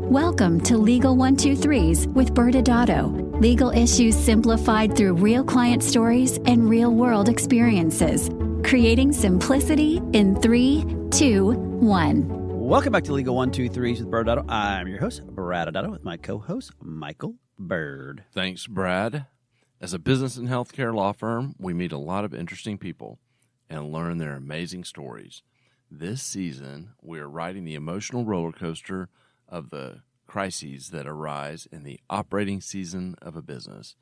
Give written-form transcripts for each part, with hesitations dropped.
Welcome to Legal 123s with ByrdAdatto. Legal issues simplified through real client stories and real-world experiences. Creating simplicity in 3, 2, 1. Welcome back to Legal 123s with ByrdAdatto. I'm your host, ByrdAdatto, with my co-host, Michael Byrd. Thanks, Brad. As a business and healthcare law firm, we meet a lot of interesting people and learn their amazing stories. This season, we are riding the emotional roller coaster of the crises that arise in the operating season of a business.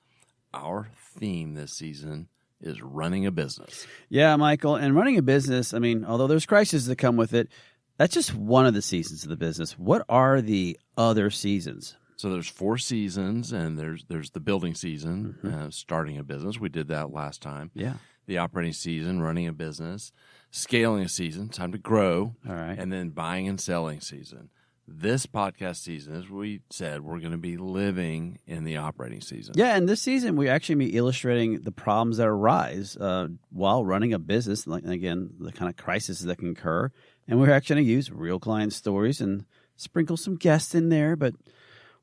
Our theme this season is running a business. Yeah, Michael, and running a business, I mean, although there's crises that come with it, that's just one of the seasons of the business. What are the other seasons? So there's 4 seasons, and there's the building season, starting a business. We did that last time. Yeah. The operating season, running a business, scaling a season, time to grow, All right. and then buying and selling season. This podcast season, as we said, we're going to be living in the operating season. Yeah, and this season we actually be illustrating the problems that arise while running a business, like, again, the kind of crises that can occur. And we're actually going to use real client stories and sprinkle some guests in there, but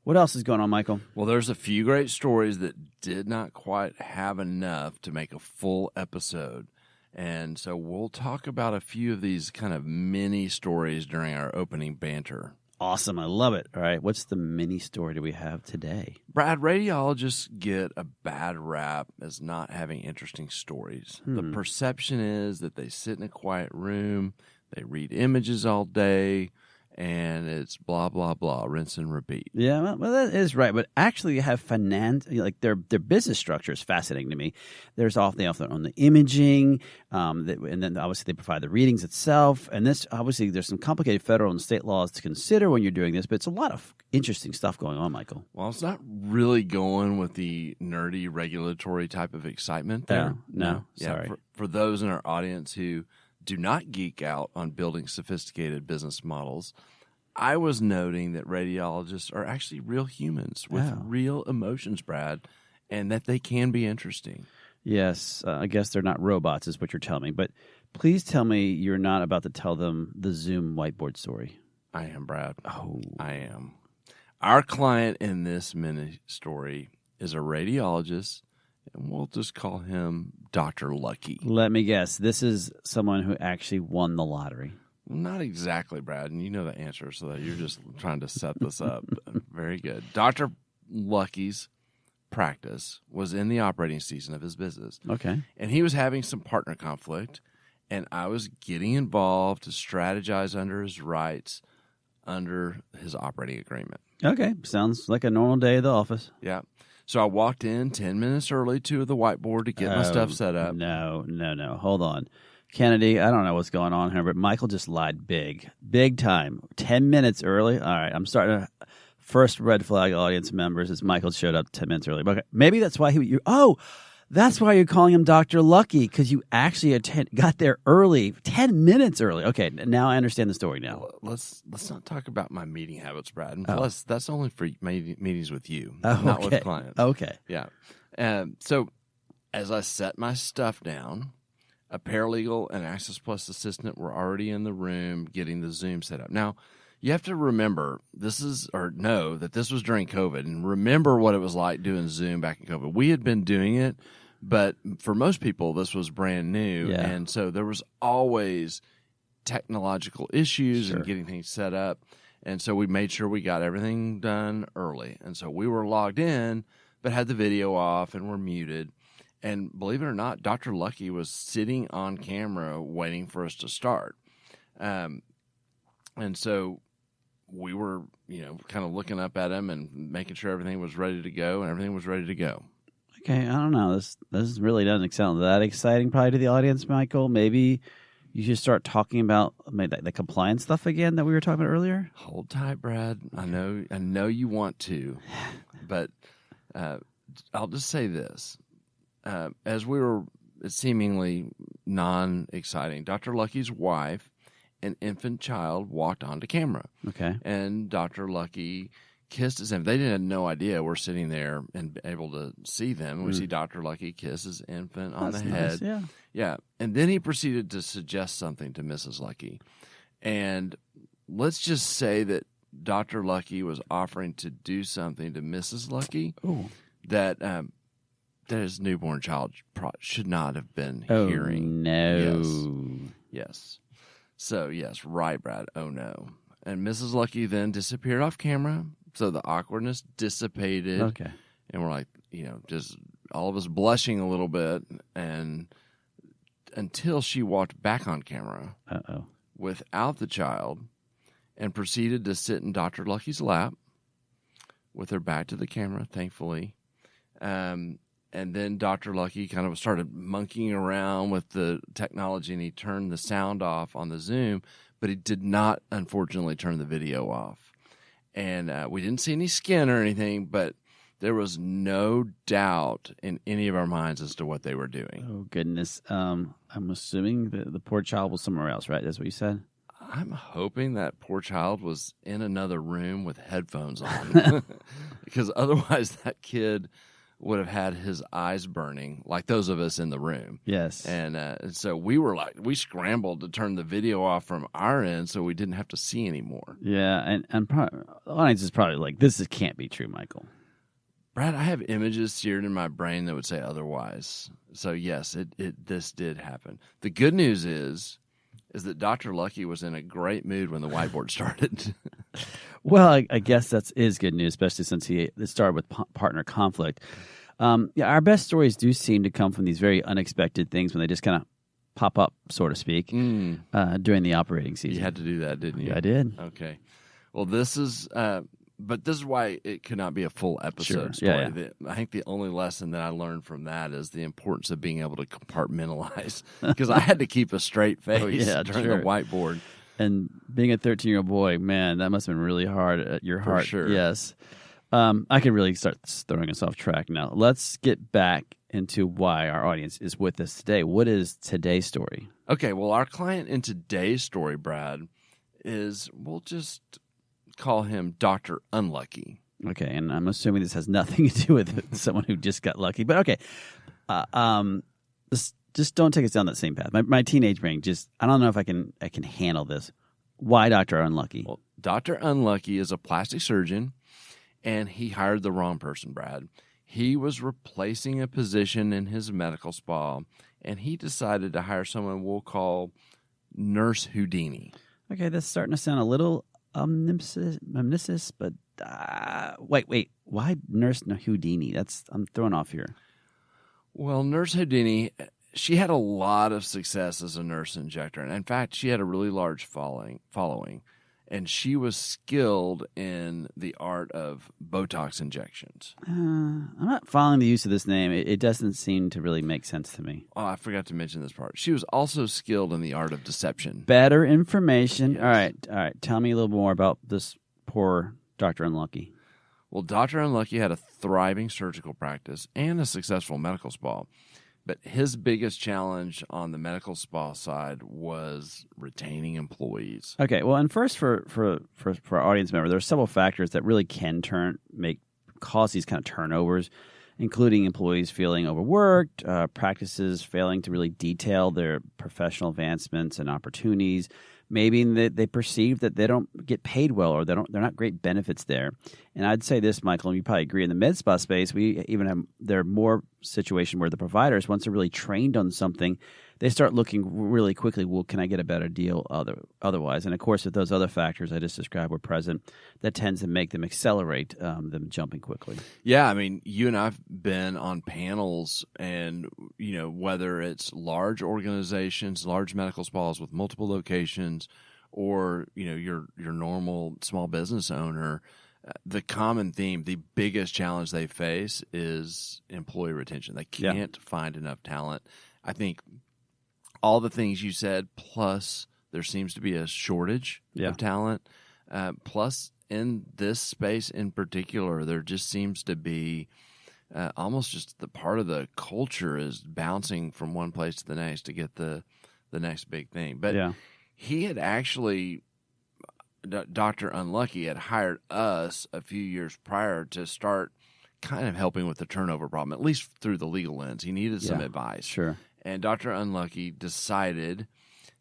what else is going on, Michael? Well, there's a few great stories that did not quite have enough to make a full episode. And so we'll talk about a few of these kind of mini stories during our opening banter. Awesome. I love it. All right. What's the mini story do we have today? Brad, radiologists get a bad rap as not having interesting stories. The perception is that they sit in a quiet room, they read images all day, and it's blah, blah, blah, rinse and repeat. Yeah, well, that is right. But actually, you have like their business structure is fascinating to me. They often own the imaging, and then obviously they provide the readings itself. And this, obviously, there's some complicated federal and state laws to consider when you're doing this, but it's a lot of interesting stuff going on, Michael. Well, it's not really going with the nerdy regulatory type of excitement there. No. Yeah, Sorry. for those in our audience who do not geek out on building sophisticated business models, I was noting that radiologists are actually real humans with real emotions, Brad, and that they can be interesting. Yes, I guess they're not robots is what you're telling me. But please tell me you're not about to tell them the Zoom whiteboard story. I am, Brad. Oh. I am. Our client in this mini story is a radiologist, and we'll just call him Dr. Lucky. Let me guess. This is someone who actually won the lottery. Not exactly, Brad, and you know the answer, so that you're just trying to set this up. Very good. Dr. Lucky's practice was in the operating season of his business. Okay. And he was having some partner conflict, and I was getting involved to strategize under his rights under his operating agreement. Okay. Sounds like a normal day at the office. Yeah. So I walked in 10 minutes early to the whiteboard to get my stuff set up. No. Hold on. Kennedy, I don't know what's going on here, but Michael just lied big time. 10 minutes early. All right, I'm starting to first red flag audience members is Michael showed up 10 minutes early. Okay, maybe that's why that's why you're calling him Dr. Lucky, because you actually got there early, 10 minutes early. Okay, now I understand the story now. Well, let's not talk about my meeting habits, Brad. And plus, that's only for meetings with you, okay. not with clients. Okay. Yeah. So as I set my stuff down, a paralegal and Access Plus assistant were already in the room getting the Zoom set up. Now, you have to remember that this was during COVID, and remember what it was like doing Zoom back in COVID. We had been doing it, but for most people, this was brand new, and so there was always technological issues and getting things set up, and so we made sure we got everything done early, and so we were logged in, but had the video off and were muted. And believe it or not, Dr. Lucky was sitting on camera waiting for us to start. And so we were, kind of looking up at him and making sure everything was ready to go, and everything was ready to go. Okay, I don't know. This really doesn't sound that exciting probably to the audience, Michael. Maybe you should start talking about the compliance stuff again that we were talking about earlier. Hold tight, Brad. I know you want to, but I'll just say this. As we were seemingly non-exciting, Dr. Lucky's wife and infant child walked onto camera. Okay. And Dr. Lucky kissed his infant. They didn't have no idea we're sitting there and able to see them. We see Dr. Lucky kiss his infant on the head. Yeah. Yeah. And then he proceeded to suggest something to Mrs. Lucky. And let's just say that Dr. Lucky was offering to do something to Mrs. Lucky Ooh. that his newborn child should not have been Oh, hearing. no. Yes. So, yes, right, Brad. Oh, no. And Mrs. Lucky then disappeared off camera, so the awkwardness dissipated. Okay. And we're like, just all of us blushing a little bit, and until she walked back on camera without the child and proceeded to sit in Dr. Lucky's lap with her back to the camera, thankfully. And then Dr. Lucky kind of started monkeying around with the technology, and he turned the sound off on the Zoom, but he did not, unfortunately, turn the video off. And we didn't see any skin or anything, but there was no doubt in any of our minds as to what they were doing. Oh, goodness. I'm assuming the poor child was somewhere else, right? That's what you said? I'm hoping that poor child was in another room with headphones on, because otherwise that kid would have had his eyes burning like those of us in the room. Yes. And so we scrambled to turn the video off from our end so we didn't have to see anymore. Yeah, and the audience is probably like, this can't be true, Michael. Brad, I have images seared in my brain that would say otherwise. So yes, this did happen. The good news is that Dr. Lucky was in a great mood when the whiteboard started. Well, I guess that is good news, especially since it started with partner conflict. Our best stories do seem to come from these very unexpected things when they just kind of pop up, so to speak, during the operating season. You had to do that, didn't you? Yeah, I did. Okay. Well, this is why it could not be a full episode Sure. story. Yeah. I think the only lesson that I learned from that is the importance of being able to compartmentalize, because I had to keep a straight face during the whiteboard. And being a 13-year-old boy, man, that must have been really hard at your heart. For sure. Yes. I could really start throwing us off track now. Let's get back into why our audience is with us today. What is today's story? Okay, well, our client in today's story, Brad, we'll just call him Dr. Unlucky. Okay, and I'm assuming this has nothing to do with someone who just got lucky. But okay, just don't take us down that same path. My teenage brain I don't know if I can handle this. Why Dr. Unlucky? Well, Dr. Unlucky is a plastic surgeon, and he hired the wrong person, Brad. He was replacing a position in his medical spa, and he decided to hire someone we'll call Nurse Houdini. Okay, that's starting to sound a little omniscience, but wait. Why Nurse Houdini? I'm thrown off here. Well, Nurse Houdini, she had a lot of success as a nurse injector. And in fact, she had a really large following. And she was skilled in the art of Botox injections. I'm not following the use of this name. It doesn't seem to really make sense to me. Oh, I forgot to mention this part. She was also skilled in the art of deception. Better information. Yes. All right. Tell me a little more about this poor Dr. Unlucky. Well, Dr. Unlucky had a thriving surgical practice and a successful medical spa. But his biggest challenge on the medical spa side was retaining employees. Okay, well, and first for our audience member, there are several factors that really can cause these kind of turnovers, including employees feeling overworked, practices failing to really detail their professional advancements and opportunities. Maybe they perceive that they don't get paid well, or they're not great benefits there. And I'd say this, Michael, and you probably agree, in the med spa space, there are more situations where the providers, once they're really trained on something, they start looking really quickly, well, can I get a better deal otherwise? And of course, if those other factors I just described were present, that tends to make them accelerate them jumping quickly. Yeah, I mean, you and I've been on panels, and whether it's large organizations, large medical spas with multiple locations, or your normal small business owner, the common theme, the biggest challenge they face is employee retention. They can't find enough talent. I think all the things you said, plus there seems to be a shortage of talent. Plus, in this space in particular, there just seems to be almost just the part of the culture is bouncing from one place to the next to get the next big thing. But he had actually, Dr. Unlucky had hired us a few years prior to start kind of helping with the turnover problem, at least through the legal lens. He needed some advice. Sure. And Dr. Unlucky decided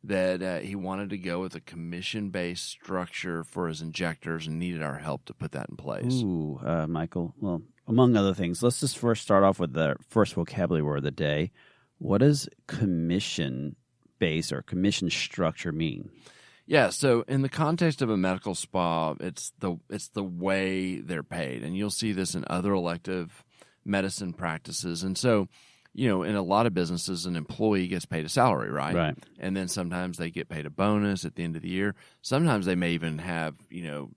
that he wanted to go with a commission-based structure for his injectors and needed our help to put that in place. Ooh, Michael. Well, among other things, let's just first start off with the first vocabulary word of the day. What does commission-based or commission structure mean? Yeah, so in the context of a medical spa, it's the way they're paid, and you'll see this in other elective medicine practices. And so, in a lot of businesses, an employee gets paid a salary, right? Right. And then sometimes they get paid a bonus at the end of the year. Sometimes they may even have,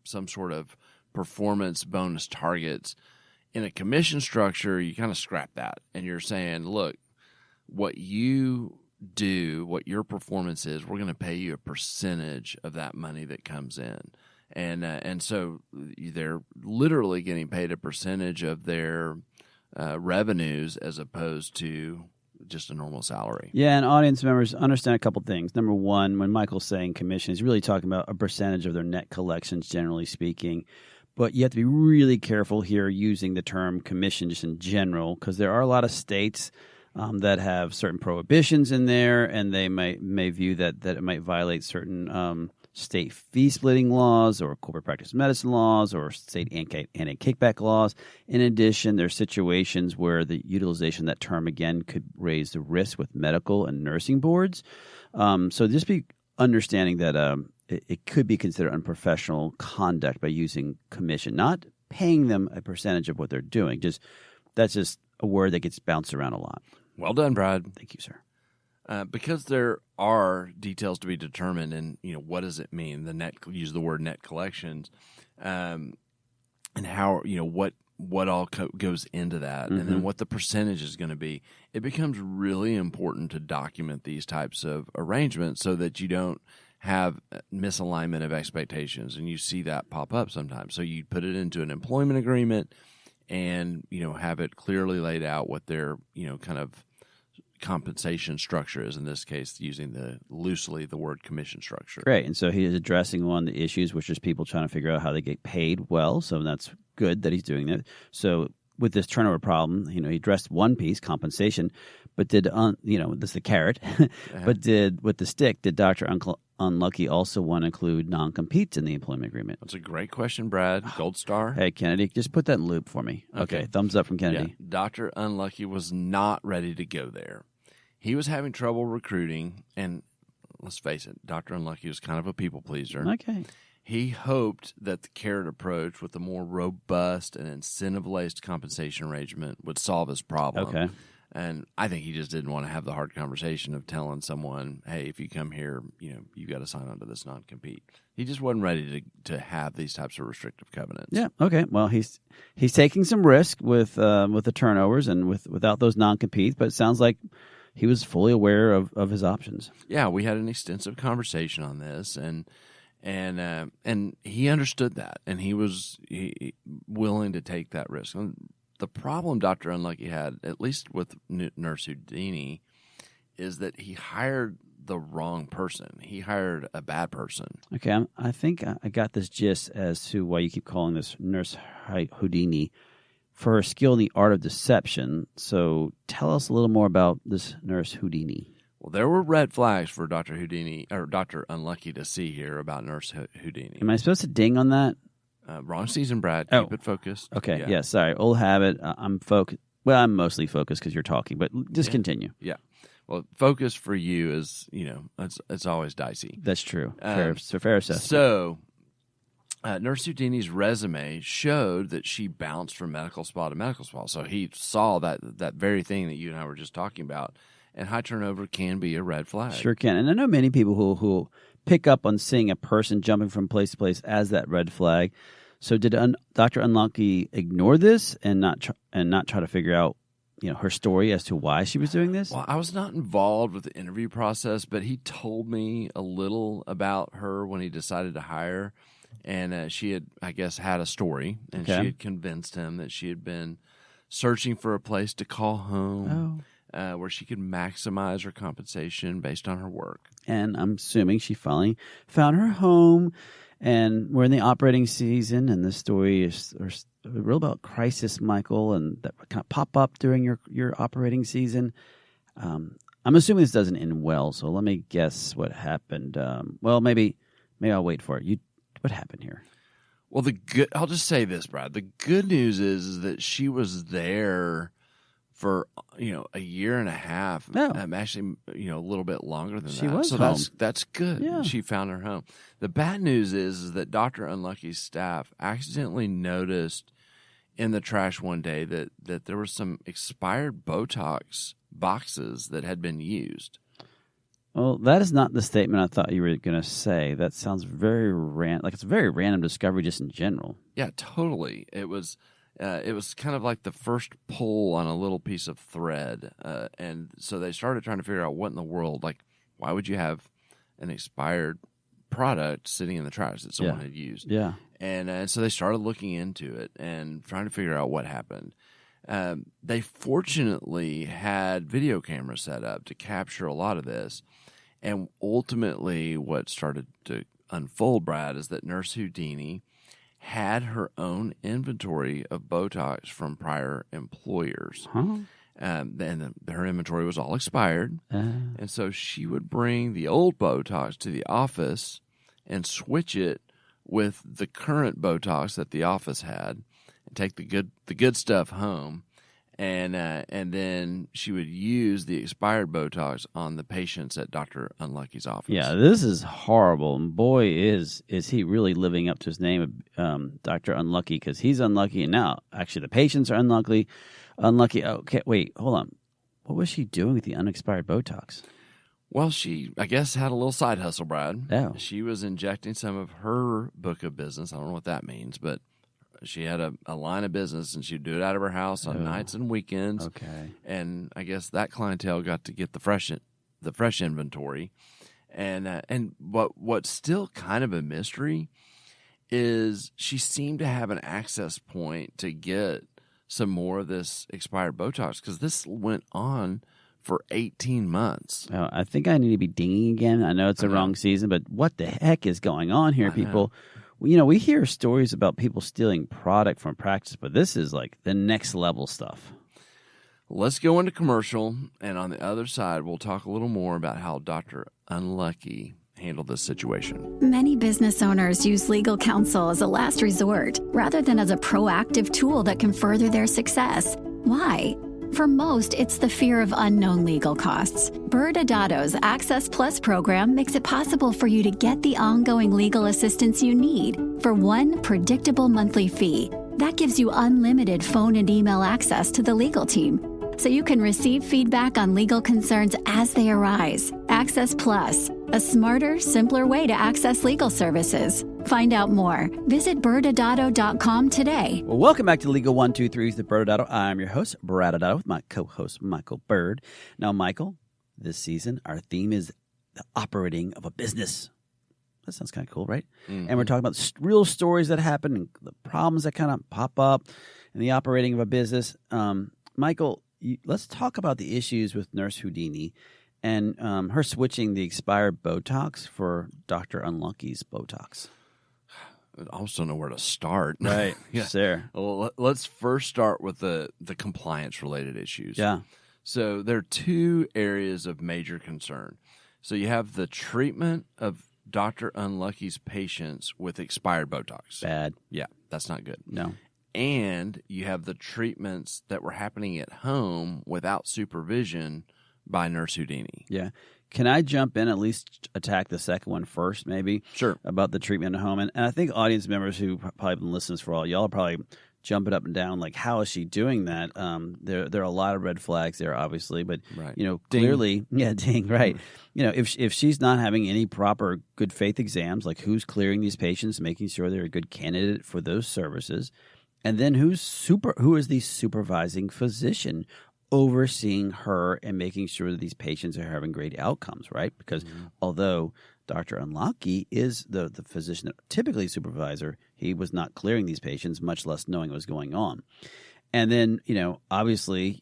some sort of performance bonus targets. In a commission structure, you kind of scrap that, and you're saying, look, what you do, what your performance is, we're going to pay you a percentage of that money that comes in. And so they're literally getting paid a percentage of their revenues as opposed to just a normal salary. Yeah, and audience members understand a couple things. Number one, when Michael's saying commission, he's really talking about a percentage of their net collections, generally speaking. But you have to be really careful here using the term commission just in general, because there are a lot of states that have certain prohibitions in there, and they may view that it might violate certain state fee-splitting laws or corporate practice medicine laws or state anti-kickback laws. In addition, there are situations where the utilization of that term, again, could raise the risk with medical and nursing boards. So just be understanding that it could be considered unprofessional conduct by using commission, not paying them a percentage of what they're doing. That's just a word that gets bounced around a lot. Well done, Brad. Thank you, sir. Because there are details to be determined, and what does it mean? Use the word net collections, and how what all goes into that, and then what the percentage is going to be. It becomes really important to document these types of arrangements so that you don't have misalignment of expectations, and you see that pop up sometimes. So you put it into an employment agreement, and have it clearly laid out what their kind of compensation structure is, in this case using loosely the word commission structure. Great. And so he is addressing one of the issues, which is people trying to figure out how they get paid well. So that's good that he's doing that. So with this turnover problem, he addressed one piece, compensation, but this is the carrot, but with the stick, did Dr. Unlucky also want to include non-competes in the employment agreement? That's a great question, Brad. Gold star. Hey, Kennedy, just put that in loop for me. Okay. Thumbs up from Kennedy. Yeah. Dr. Unlucky was not ready to go there. He was having trouble recruiting, and let's face it, Dr. Unlucky was kind of a people pleaser. Okay. He hoped that the carrot approach with a more robust and incentive-laced compensation arrangement would solve his problem. Okay. And I think he just didn't want to have the hard conversation of telling someone, hey, if you come here, you've got to sign on to this non-compete. He just wasn't ready to have these types of restrictive covenants. Yeah. Okay. Well, he's taking some risk with the turnovers and without those non-competes, but it sounds like he was fully aware of his options. Yeah, we had an extensive conversation on this, and he understood that, and he was willing to take that risk. And the problem Dr. Unlucky had, at least with Nurse Houdini, is that he hired the wrong person. He hired a bad person. Okay, I think I got this gist as to why you keep calling this Nurse Houdini, for her skill in the art of deception. So tell us a little more about this Nurse Houdini. Well, there were red flags for Dr. Houdini or Dr. Unlucky to see here about Nurse Houdini. Am I supposed to ding on that? Wrong season, Brad. Keep it focused. Okay. Yeah. Sorry. Old habit. I'm focused. Well, I'm mostly focused because you're talking, but just continue. Yeah. Well, focus for you is, it's always dicey. That's true. Fair assessment. So, Nurse Houdini's resume showed that she bounced from medical spa to medical spa. So he saw that very thing that you and I were just talking about. And high turnover can be a red flag. Sure can. And I know many people who pick up on seeing a person jumping from place to place as that red flag. So did Dr. Unlucky ignore this and not try to figure out her story as to why she was doing this? Well, I was not involved with the interview process, but he told me a little about her when he decided to hire her. And she had, I guess, had a story, and she had convinced him that she had been searching for a place to call home where she could maximize her compensation based on her work. And I'm assuming she finally found her home, and we're in the operating season, and this story is real about crisis, Michael, and that kind of pop up during your operating season. I'm assuming this doesn't end well, so let me guess what happened. Well, maybe I'll wait for it. What happened here? Well, I'll just say this, Brad. The good news is that she was there for a year and a half. Oh. Actually, a little bit longer than She that. was so home. that's good. Yeah. She found her home. The bad news is that Dr. Unlucky's staff accidentally noticed in the trash one day that there were some expired Botox boxes that had been used. Well, that is not the statement I thought you were going to say. That sounds very like it's a very random discovery just in general. Yeah, totally. It was kind of like the first pull on a little piece of thread, and so they started trying to figure out what in the world, like, why would you have an expired product sitting in the trash that someone had used? Yeah, and so they started looking into it and trying to figure out what happened. They fortunately had video cameras set up to capture a lot of this. And ultimately, what started to unfold, Brad, is that Nurse Houdini had her own inventory of Botox from prior employers. huh? And her inventory was all expired. And so she would bring the old Botox to the office and switch it with the current Botox that the office had and take the good stuff home. And then she would use the expired Botox on the patients at Dr. Unlucky's office. Yeah, this is horrible. And boy, is he really living up to his name, Dr. Unlucky, because he's unlucky. And now, actually, the patients are unlucky. Okay, wait, hold on. What was she doing with the unexpired Botox? Well, she, I guess, had a little side hustle, Brad. Oh. She was injecting some of her book of business. I don't know what that means, but she had a line of business, and she'd do it out of her house on nights and weekends. Okay. And I guess that clientele got to get the fresh inventory. And what's still kind of a mystery is she seemed to have an access point to get some more of this expired Botox, because this went on for 18 months. Oh, I think I need to be dinging again. I know it's the wrong season, but what the heck is going on here, people? We hear stories about people stealing product from practice, but this is like the next level stuff. Let's go into commercial, and on the other side, we'll talk a little more about how Dr. Unlucky handled this situation. Many business owners use legal counsel as a last resort rather than as a proactive tool that can further their success. Why? For most, it's the fear of unknown legal costs. ByrdAdatto's Access Plus program makes it possible for you to get the ongoing legal assistance you need for one predictable monthly fee. That gives you unlimited phone and email access to the legal team, so you can receive feedback on legal concerns as they arise. Access Plus, a smarter, simpler way to access legal services. Find out more. Visit ByrdAdatto.com today. Well, welcome back to Legal 123's the ByrdAdatto. I'm your host, ByrdAdatto, with my co-host, Michael Byrd. Now, Michael, this season, our theme is the operating of a business. That sounds kind of cool, right? Mm-hmm. And we're talking about real stories that happen and the problems that kind of pop up in the operating of a business. Michael, let's talk about the issues with Nurse Houdini and her switching the expired Botox for Dr. Unlucky's Botox. I almost don't know where to start. Right. Yeah. Sure. Well, let's first start with the compliance-related issues. Yeah. So there are two areas of major concern. So you have the treatment of Dr. Unlucky's patients with expired Botox. Bad. Yeah, that's not good. No. And you have the treatments that were happening at home without supervision by Nurse Houdini. Yeah. Can I jump in, at least attack the second one first, maybe? Sure. About the treatment at home. And I think audience members who probably been listeners for all, y'all are probably jumping up and down, like, how is she doing that? There are a lot of red flags there, obviously, but, right. Clearly, ding, right. If she's not having any proper good faith exams, like who's clearing these patients, making sure they're a good candidate for those services, and then who is the supervising physician overseeing her and making sure that these patients are having great outcomes, right? Because although Dr. Unlucky is the physician that typically supervisor, he was not clearing these patients, much less knowing what was going on. And then, obviously,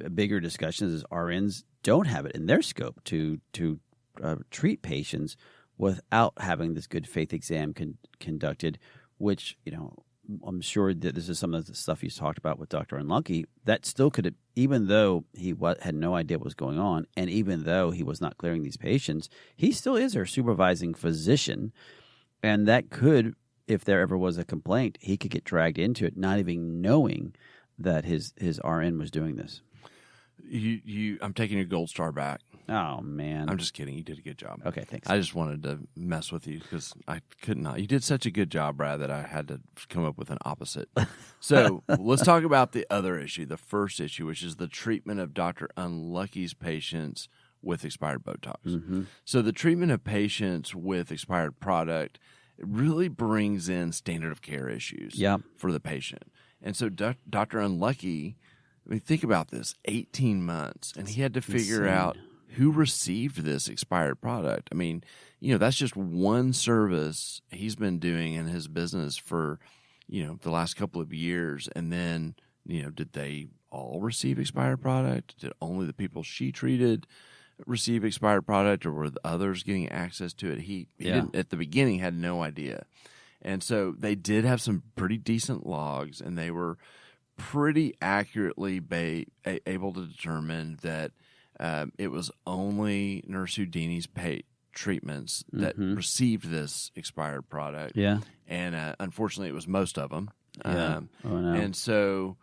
a bigger discussion is RNs don't have it in their scope to treat patients without having this good faith exam conducted, which, I'm sure that this is some of the stuff he's talked about with Dr. Unlucky, that still could have, even though he had no idea what was going on, and even though he was not clearing these patients, he still is our supervising physician. And that could, if there ever was a complaint, he could get dragged into it, not even knowing that his RN was doing this. I'm taking your gold star back. Oh, man. I'm just kidding. You did a good job. Okay, thanks. I just wanted to mess with you because I could not. You did such a good job, Brad, that I had to come up with an opposite. So let's talk about the other issue, the first issue, which is the treatment of Dr. Unlucky's patients with expired Botox. Mm-hmm. So the treatment of patients with expired product really brings in standard of care issues for the patient. And so Dr. Unlucky, I mean, think about this, 18 months, and he had to figure out who received this expired product. I mean, that's just one service he's been doing in his business for, the last couple of years. And then, did they all receive expired product? Did only the people she treated receive expired product, or were the others getting access to it? He didn't, at the beginning, had no idea. And so they did have some pretty decent logs, and they were pretty accurately able to determine that it was only Nurse Houdini's treatments that received this expired product. Yeah. And unfortunately, it was most of them. Yeah. Oh, no. And so,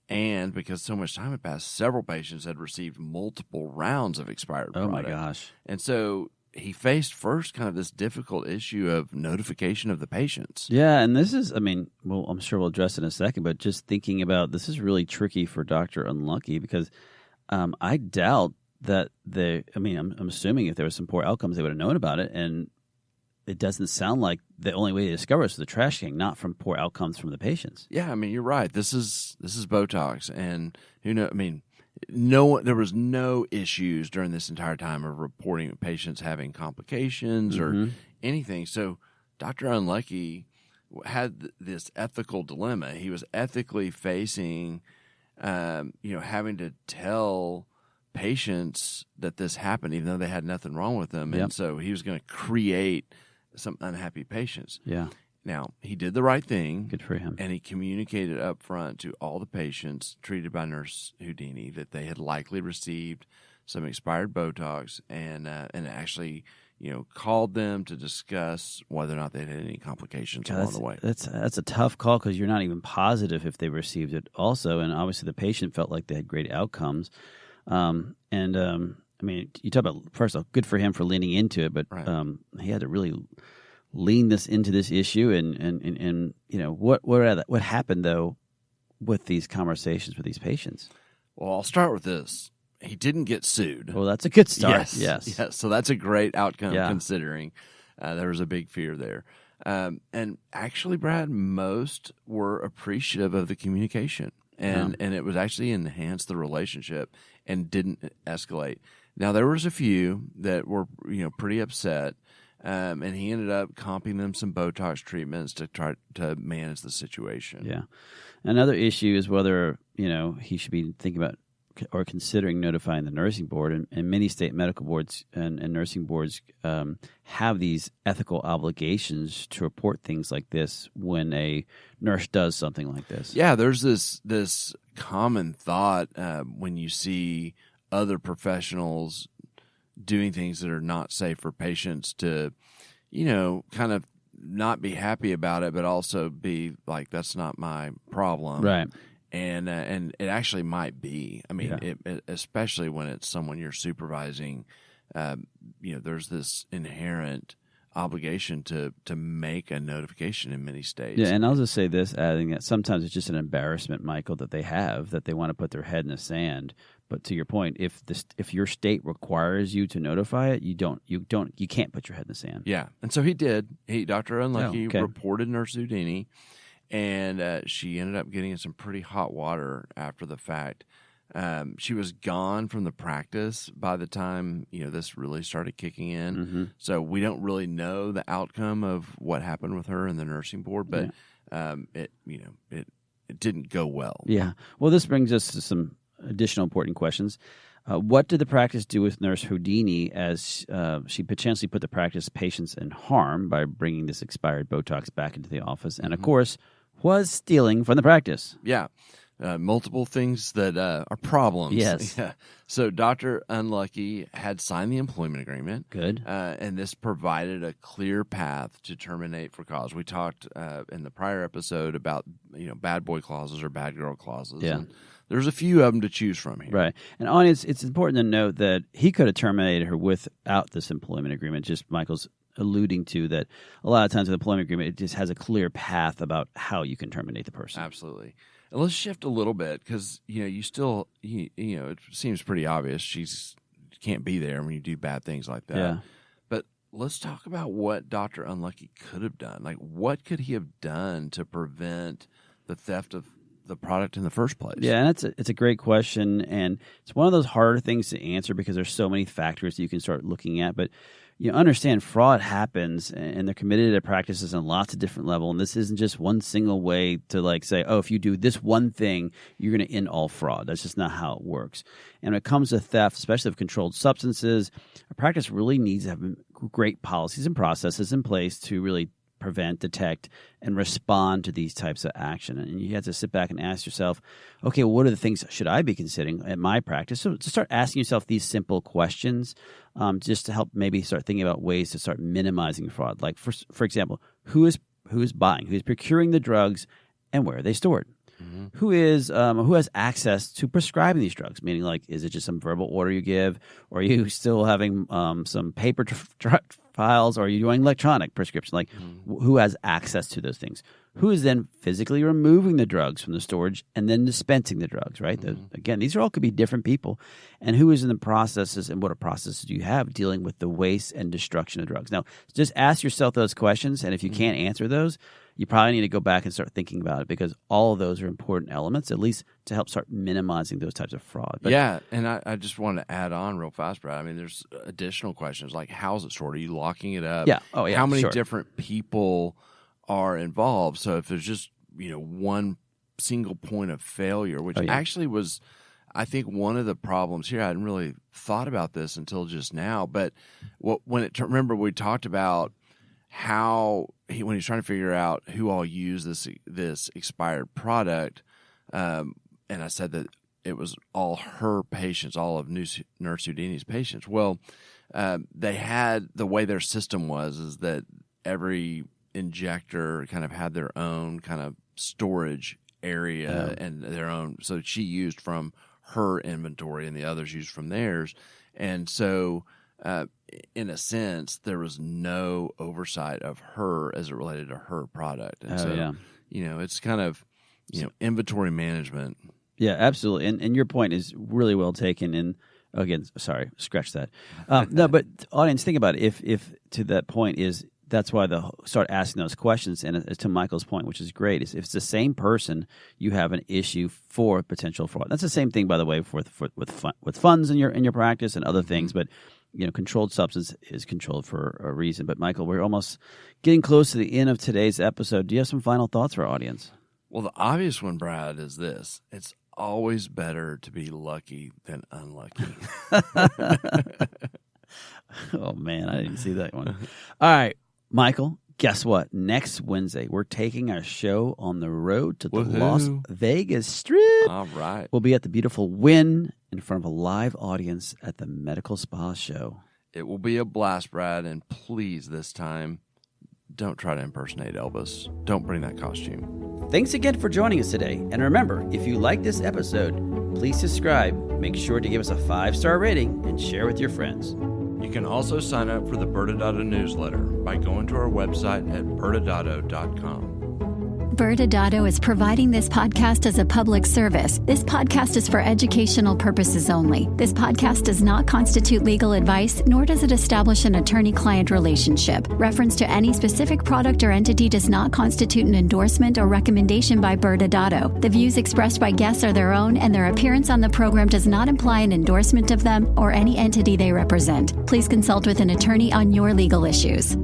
and because so much time had passed, several patients had received multiple rounds of expired product. Oh, my gosh. And so he faced first kind of this difficult issue of notification of the patients. Yeah, and this is, I'm sure we'll address it in a second, but just thinking about this is really tricky for Dr. Unlucky because I doubt that I'm assuming if there was some poor outcomes, they would have known about it, and it doesn't sound like the only way to discover it is the trash can, not from poor outcomes from the patients. Yeah, you're right. This is Botox, and there was no issues during this entire time of reporting patients having complications or anything. So Dr. Unlucky had this ethical dilemma. He was ethically facing, having to tell patients that this happened, even though they had nothing wrong with them. Yep. And so he was going to create some unhappy patients. Yeah. Now, he did the right thing. Good for him. And he communicated up front to all the patients treated by Nurse Houdini that they had likely received some expired Botox and actually, called them to discuss whether or not they had any complications along the way. That's a tough call because you're not even positive if they received it also. And obviously the patient felt like they had great outcomes. You talk about, first of all, good for him for leaning into it, but right. He had to really lean this into this issue, and what happened though with these conversations with these patients? Well, I'll start with this. He didn't get sued. Well, that's a good start. Yes. So that's a great outcome considering there was a big fear there. And actually, Brad, most were appreciative of the communication, and it was actually enhanced the relationship and didn't escalate. Now, there was a few that were pretty upset. And he ended up comping them some Botox treatments to try to manage the situation. Yeah. Another issue is whether, he should be thinking about or considering notifying the nursing board. And many state medical boards and nursing boards have these ethical obligations to report things like this when a nurse does something like this. Yeah, there's this common thought when you see other professionals doing things that are not safe for patients to, kind of not be happy about it, but also be like, that's not my problem. Right. And it actually might be. Especially when it's someone you're supervising, there's this inherent obligation to make a notification in many states. Yeah, and I'll just say this, adding that sometimes it's just an embarrassment, Michael, that they want to put their head in the sand. But to your point, if your state requires you to notify it, you can't put your head in the sand. Yeah, and so he did. Dr. Unlucky reported Nurse Houdini, and she ended up getting in some pretty hot water after the fact. She was gone from the practice by the time this really started kicking in. Mm-hmm. So we don't really know the outcome of what happened with her and the nursing board, but it didn't go well. Yeah. Well, this brings us to some additional important questions. What did the practice do with Nurse Houdini as she potentially put the practice patients in harm by bringing this expired Botox back into the office? And, of course, was stealing from the practice. Yeah. Multiple things that are problems. Yes. Yeah. So Dr. Unlucky had signed the employment agreement. Good. And this provided a clear path to terminate for cause. We talked in the prior episode about bad boy clauses or bad girl clauses. Yeah. And there's a few of them to choose from here. Right. And audience, it's important to note that he could have terminated her without this employment agreement. Just Michael's alluding to that a lot of times with the employment agreement, it just has a clear path about how you can terminate the person. Absolutely. And let's shift a little bit because you still it seems pretty obvious she can't be there when you do bad things like that. Yeah. But let's talk about what Dr. Unlucky could have done. Like, what could he have done to prevent the theft of the product in the first place? Yeah, and it's a great question, and it's one of those harder things to answer because there's so many factors that you can start looking at. But you understand fraud happens, and they're committed to practices on lots of different levels. And this isn't just one single way to say, oh, if you do this one thing, you're going to end all fraud. That's just not how it works. And when it comes to theft, especially of controlled substances, a practice really needs to have great policies and processes in place to really prevent, detect, and respond to these types of action. And you have to sit back and ask yourself, okay, well, what are the things should I be considering at my practice? So to start asking yourself these simple questions, just to help maybe start thinking about ways to start minimizing fraud. Like, for example, who is buying, who is procuring the drugs, and where are they stored? Mm-hmm. Who has access to prescribing these drugs? Meaning, like, is it just some verbal order you give, or are you still having some paper files, or are you doing electronic prescription? Like, who has access to those things? Who is then physically removing the drugs from the storage and then dispensing the drugs, right? Again, these all could be different people. And who is in the processes, and what processes do you have dealing with the waste and destruction of drugs? Now, just ask yourself those questions, and if you can't answer those, you probably need to go back and start thinking about it, because all of those are important elements, at least to help start minimizing those types of fraud. But, yeah, and I just wanted to add on real fast, Brad. I mean, there's additional questions like, how's it stored? Are you locking it up? Yeah. Oh, yeah. How many sure. different people are involved? So if there's just one single point of failure, which actually was, I think, one of the problems here. I hadn't really thought about this until just now, but remember we talked about how when he's trying to figure out who all used this expired product, and I said that it was all her patients, all of Nurse Houdini's patients. Well, they had, the way their system is that every injector kind of had their own kind of storage area and their own. So she used from her inventory and the others used from theirs. And so, in a sense, there was no oversight of her as it related to her product. And it's kind of, inventory management. Yeah, absolutely. And your point is really well taken. And again, sorry, scratch that. No, but audience, think about it. If to that point is, that's why start asking those questions. And to Michael's point, which is great, is if it's the same person, you have an issue for potential fraud. That's the same thing, by the way, with funds in your practice and other things. But controlled substance is controlled for a reason. But Michael, we're almost getting close to the end of today's episode. Do you have some final thoughts for our audience? Well, the obvious one, Brad, is this: it's always better to be lucky than unlucky. Oh man, I didn't see that one. All right. Michael, guess what? Next Wednesday, we're taking our show on the road to the Las Vegas Strip. All right. We'll be at the beautiful Wynn in front of a live audience at the Medical Spa Show. It will be a blast, Brad, and please, this time, don't try to impersonate Elvis. Don't bring that costume. Thanks again for joining us today. And remember, if you like this episode, please subscribe, make sure to give us a 5-star rating, and share with your friends. You can also sign up for the ByrdAdatto newsletter by going to our website at ByrdAdatto.com. ByrdAdatto is providing this podcast as a public service. This podcast is for educational purposes only. This podcast does not constitute legal advice, nor does it establish an attorney-client relationship. Reference to any specific product or entity does not constitute an endorsement or recommendation by ByrdAdatto. The views expressed by guests are their own, and their appearance on the program does not imply an endorsement of them or any entity they represent. Please consult with an attorney on your legal issues.